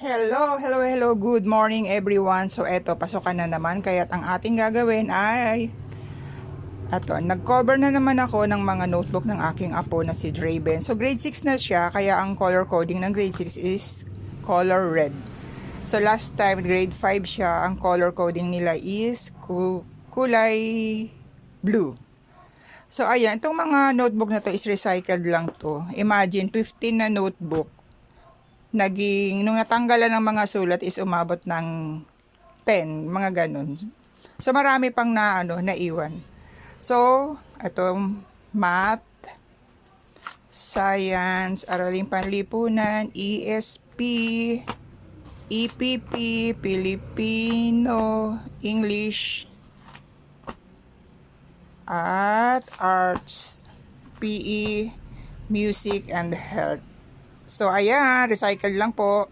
Hello, good morning everyone. So eto, pasokan na naman, kaya't ang ating gagawin ay nag-cover na naman ako ng mga notebook ng aking apo na si Draven. So grade 6 na siya, kaya ang color coding ng grade 6 is color red. So last time grade 5 siya, ang color coding nila is kulay blue. So ayan, itong mga notebook na to is recycled lang to. Imagine 15 na notebook, nung natanggalan ng mga sulat is umabot ng 10, mga ganun. So marami pang naiwan. So itong math, science, araling panlipunan, ESP, EPP, Filipino, English, at arts, PE, music, and health. So ayan, recycle lang po.